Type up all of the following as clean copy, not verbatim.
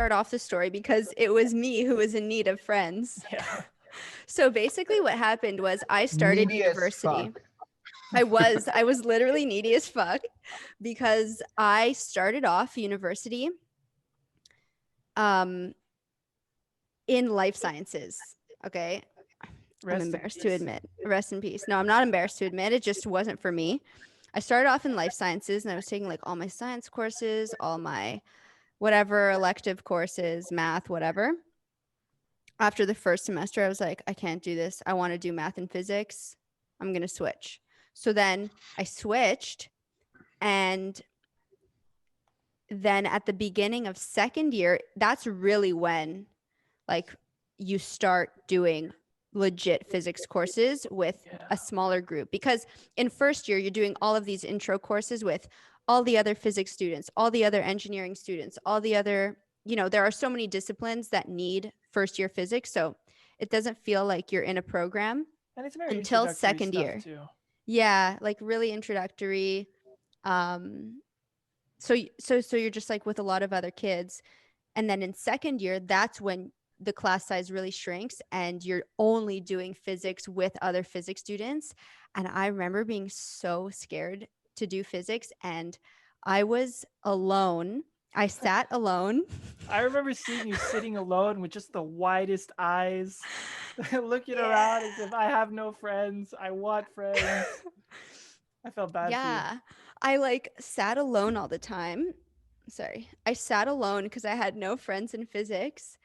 start off the story because it was me who was in need of friends. Yeah. So basically what happened was I started Needy as university. fuck. I was literally needy as fuck because I started off university in life sciences. Okay. I'm Rest in embarrassed to peace. admit. Rest in peace. No, I'm not embarrassed to admit. It just wasn't for me. I started off in life sciences and I was taking like all my science courses, all my whatever elective courses, math, whatever. After the first semester, I was like, I can't do this. I want to do math and physics. I'm going to switch. So then I switched. And then at the beginning of second year, that's really when like you start doing legit physics courses with a smaller group, because in first year you're doing all of these intro courses with all the other physics students, all the other engineering students, all the other, there are so many disciplines that need first year physics, so it doesn't feel like you're in a program And it's very until introductory second stuff year. too. Yeah, like really introductory. So you're just like with a lot of other kids, and then in second year, that's when the class size really shrinks and you're only doing physics with other physics students. And I remember being so scared to do physics, and I was alone. I sat alone. I remember seeing you sitting alone with just the widest eyes, looking around as if I have no friends. I want friends. I felt bad for you. Yeah. I like sat alone all the time. Sorry. I sat alone because I had no friends in physics.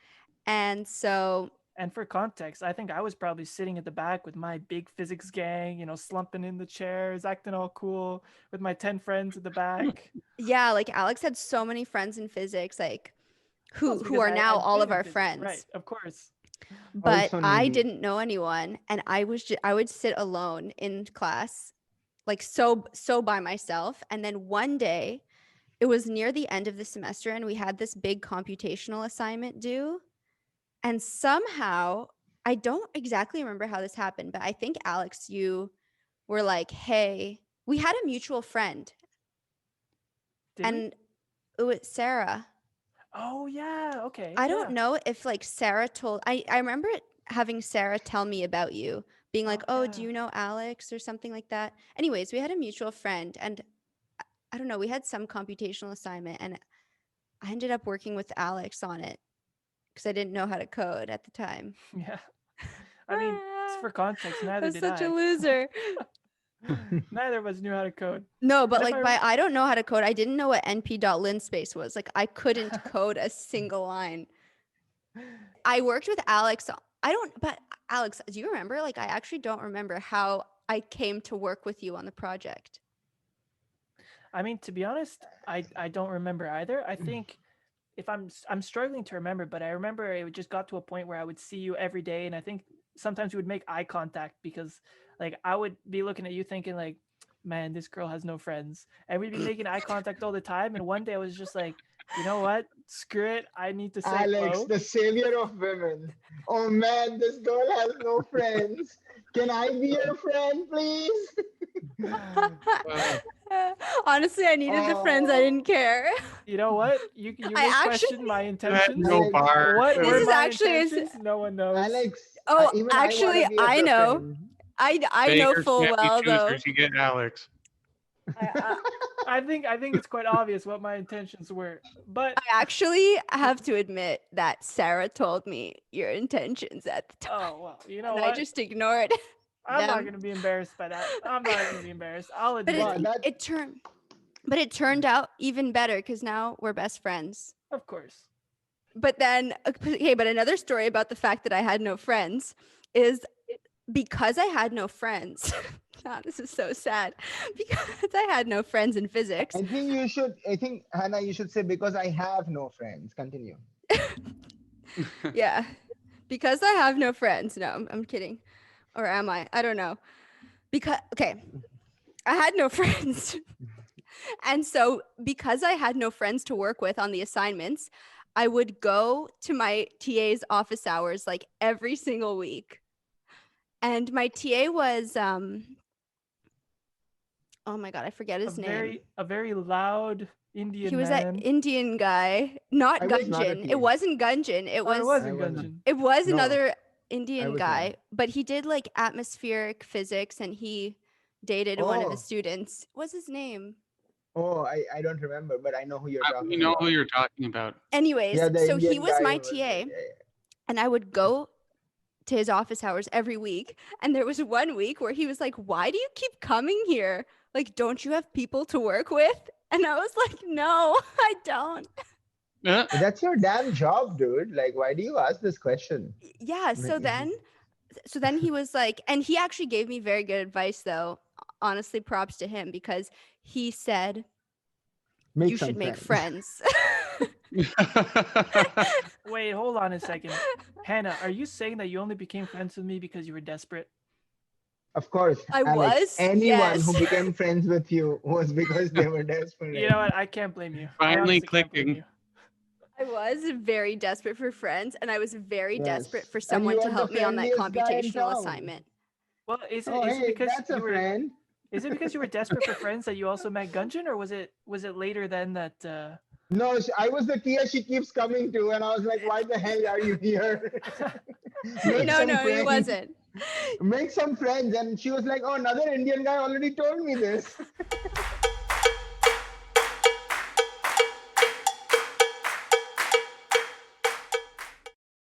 And so And for context, I think I was probably sitting at the back with my big physics gang, slumping in the chairs, acting all cool with my 10 friends at the back. yeah, like Alex had so many friends in physics, like Well, it's who because are now I've all been of in our physics, friends. right? Of course. But Also I needy. didn't know anyone, and I would sit alone in class, like so by myself. And then one day, it was near the end of the semester, and we had this big computational assignment due. And somehow, I don't exactly remember how this happened, but I think Alex, you were like, "Hey, we had a mutual friend." Did we? And it was Sarah. Oh, yeah. Okay. I yeah. don't know if like Sarah told, I remember having Sarah tell me about you, being like, oh, do yeah. you know Alex or something like that? Anyways, we had a mutual friend, and I don't know, we had some computational assignment, and I ended up working with Alex on it because I didn't know how to code at the time. Yeah. I mean, for context, neither That's did such I. a loser. Neither of us knew how to code. No, but And if like I don't know how to code. I didn't know what np.linspace was. Like I couldn't code a single line. I worked with Alex. But Alex, do you remember? Like I actually don't remember how I came to work with you on the project. I mean, to be honest, I don't remember either. I think if I'm struggling to remember, but I remember it just got to a point where I would see you every day, and I think sometimes we would make eye contact because like I would be looking at you thinking like, man, this girl has no friends, and we'd be making eye contact all the time. And one day I was just like, you know what? Screw it. I need to say Alex, hello. the savior of women. Oh man, this girl has no friends. Can I be your friend, please? Honestly, I needed the friends. I didn't care. You know what? You I may question actually- my intentions. no No bar. What This were is my actually- intentions? No one knows. Alex, Oh, even actually, I, wanna be a I good know. friend. I know Beggars full can't be well though. choosers. You get Alex. I think it's quite obvious what my intentions were, but I actually have to admit that Sarah told me your intentions at the time. oh well, you know and what? I just ignored I'm not them. gonna be embarrassed by that. I'm not gonna be embarrassed. I'll But admit Wow, it. it turned out even better because now we're best friends. Of course. But then, okay, but another story about the fact that I had no friends is because I had no friends. God, this is so sad. Because I had no friends in physics. I think Hannah, you should say because I have no friends. Continue. Yeah, because I have no friends. No, I'm kidding. Or am I? I don't know. Because, okay, I had no friends. And so because I had no friends to work with on the assignments, I would go to my TA's office hours like every single week. And my TA was, oh my god, I forget his name. a very loud Indian He was man. that Indian guy, not I was not a Gunjan. teen. It wasn't Gunjan. It Oh, it was wasn't I wasn't. Gunjan. it was No, another I Indian was guy, not. but he did like atmospheric physics and he dated one of his Oh. students. What's his name? Oh, I don't remember, but I know who you're talking We know about. who you're talking about. Anyways, Yeah, the so he Indian was guy my who was TA, like, yeah, and I would go to his office hours every week. And there was one week where he was like, "Why do you keep coming here? Like, don't you have people to work with?" And I was like, "No, I don't." Uh, yeah. That's your damn job, dude. Like, why do you ask this question? Yeah, so then he was like, and he actually gave me very good advice though. Honestly, props to him, because he said Make you some should make friends. friends. Wait, hold on a second. Hannah, are you saying that you only became friends with me because you were desperate? Of course, I Alex, was, anyone who yes. became friends with you was because they were desperate. You know what? I can't blame you. I Finally honestly can't blame clicking. you. I was very desperate for friends, and I was very desperate Yes. for And you someone to are the help me on that friendliest guy in computational town. assignment. Well, is Oh, it hey, because that's a you were friend. is it because you were desperate for friends that you also met Gunjan, or was it later then that No, I was the Tia she keeps coming to, and I was like, why the hell are you here? Make No, some it friends. wasn't. Make some friends. And she was like, oh, another Indian guy already told me this.